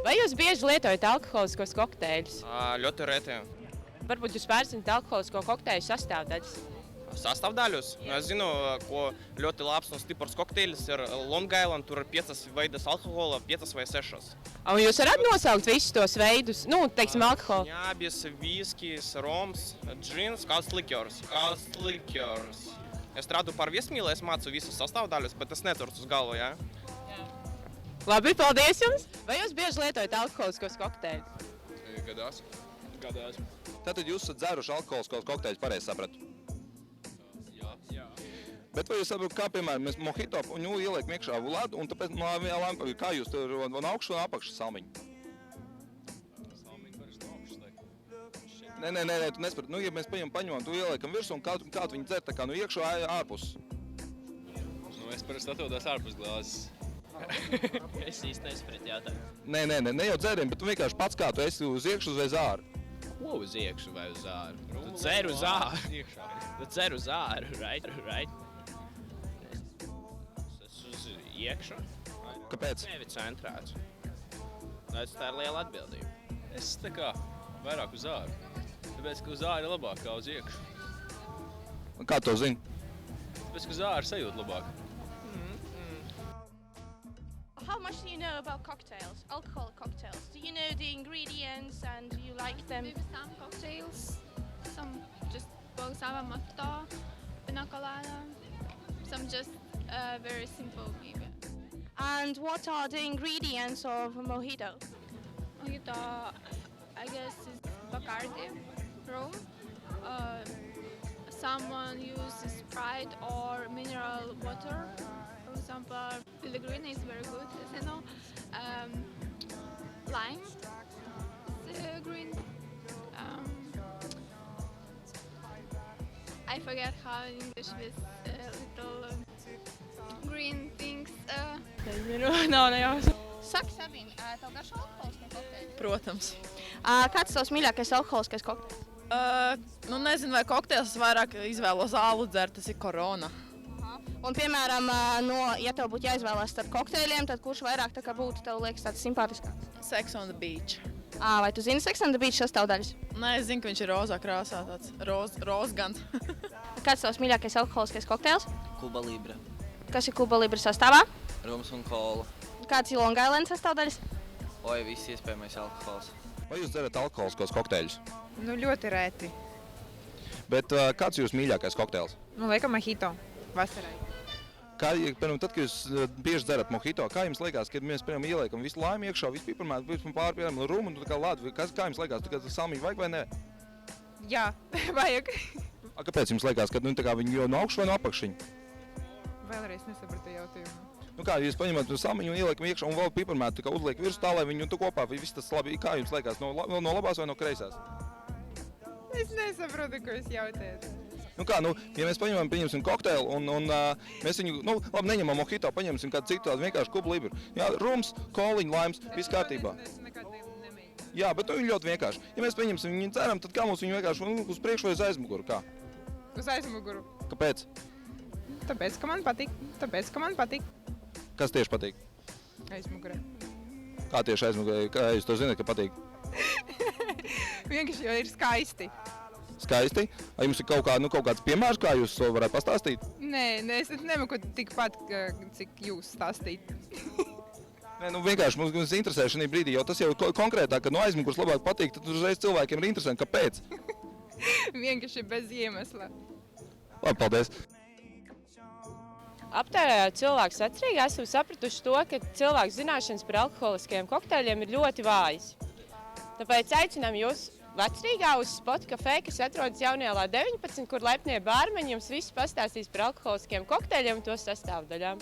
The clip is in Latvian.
Vai jūs bieži lietojat alkoholiskos kokteļus? Ļoti reti. Varbūt jūs pārzināt alkoholisko kokteļu sastāvdaļas? Sastāvdaļus. Es zinu, ko ļoti labs un stiprs kokteļs ir Long Island. Tur ir 5 veidas alkohola, 5 vai 6. Un jūs varat nosaukt visus tos veidus, teiksim, alkoholu? Ņābis, viskijs, roms, džins, kāds likjors. Es strādāju par viesmīli, es mācu visas sastāvdaļas, bet es neturu uz galvu, jā? Labi, paldies jums! Vai jūs bieži lietojat alkoholiskos kokteļus? Gadās. Tātad jūs esat dzēruši alkoholiskos kokteļus, pareizi sapratu? Jā. Bet vai jūs saprotat, kā piemēram mēs mojito un ieliekam iekšā ledu un tāpēc kā jūs tur no augšas un apakšas salmiņu? Salmiņu parasti no augšas liek. Nē, tu nesaprati. Ja mēs paņemam, tu ieliekam virsū un kā tu viņu dzer, tā kā iekšā ārpus? Es parasti atrodos ārpus glāzes. Es īsti nesapratu jautājumu. Ne jau dzēriem, bet tu vienkārši pats kā tu esi uz iekšas vai uz āru. Ko uz iekšu vai uz āru? Tu dzer uz āru. Tu dzer uz āru, right? Es uz iekšu. Kāpēc? Nevi centrēts. Tā ir liela atbildība. Es tā kā vairāk uz āru. Tāpēc, ka uz āru ir labāk kā uz iekšu. Kā to zini? Tāpēc, ka uz āru sajūt labāk. How much do you know about cocktails, alcoholic cocktails? Do you know the ingredients and do you like them? Maybe some cocktails, some just Balsava Mojito, Pina Colada, some just very simple maybe. And what are the ingredients of a mojito? Mojito, I guess, is Bacardi, rum. Someone uses Sprite or mineral water. For example, Pellegrino is very good, as I know. Lime is green. I forget how in English this little green things. Nav nejausmas. Saki, Sabīne, tev garšo alkoholiskais kokteļi? Protams. Kāds tavs mīļākais alkoholiskais kokteļs? Nezinu, vai kokteils vairāk izvēlos ālu dzert, tas ir Corona. Un, piemēram, ja tev būtu jāizvēlās starp kokteļiem, tad kurš vairāk tā kā būtu, tev liekas tāds simpātiskāks? Sex on the beach. Vai tu zini Sex on the Beach sastāvdaļas? Nē, es zinu, ka viņš ir rozā krāsā, tāds rozgans. Kāds tavs mīļākais alkoholiskais kokteils? Kuba Libre. Kas ir Kuba Libre sastāvā? Rums un kola. Kāds ir Long Island sastāvdaļas? Oi, viss iespējamais alkohols. Vai jūs dzerat alkoholiskos kokteļus? Ļoti reti. Bet kāds ir jūsu mīļākais kokteils? Laikam mojito vasarai. Tad, kad jūs bieži dzerat mojito, kā jums liekas, kad mēs ieliekam visu laimu iekšā, visu piparmētu, pāri rumu un lādu, kā jums liekas, ka salmiņu vajag vai ne? Jā, vajag. Kāpēc jums liekas, ka viņi jau no augšas vai no apakšiņa? Vēlreiz nesapratu jautājumu. Ja jūs paņemat salmiņu un ieliekam iekšā un vēl piparmētu uzliek virsū tā, lai viņu kopā viss tas labi, kā jums liekas, no labās vai no kreisās? Es nesaprotu, ko jūs jautājat. Ja mēs paņemsim kokteili un mēs viņu, labi, neņemam mojito, paņemsim kādu citu tādu vienkārši Kuba Libre. Jā, rums, koliņu, laims, viss kārtībā. Jā, bet viņi ļoti vienkārši. Ja mēs paņemsim viņu dzeram, tad kā mums viņu vienkārši uz priekšu vai uz aizmuguru, kā? Uz aizmuguru. Kāpēc? Tāpēc, ka man patīk. Kas tieši patīk? Aizmugurē. Kā tieši aizmugurē? Kā jūs to zināt, ka patīk? Vienkārši jau ir skaisti. Skaisti? Vai jums ir kaut kāds piemērs, kā jūs to varētu pastāstīt? Nē, es nemoku tikpat, cik jūs stāstīt. Nē, vienkārši mums interesē šī brīdī, jo tas jau konkrētāk, kad no aizmugures labāk patīk, tad uzreiz cilvēkiem ir interesanti, kāpēc? Vienkārši bez iemesla. Labi, paldies. Aptaujājot cilvēkus vecrīgā, esam sapratuši to, ka cilvēku zināšanas par alkoholiskajiem kokteļiem ir ļoti vājas. Tāpēc aicinām jūs vecrīgā uz Spot Café, kas atrodas Jaunielā 19, kur lepnie bārmeņi jums visu pastāstīs par alkoholiskajiem kokteļiem un to sastāvdaļām.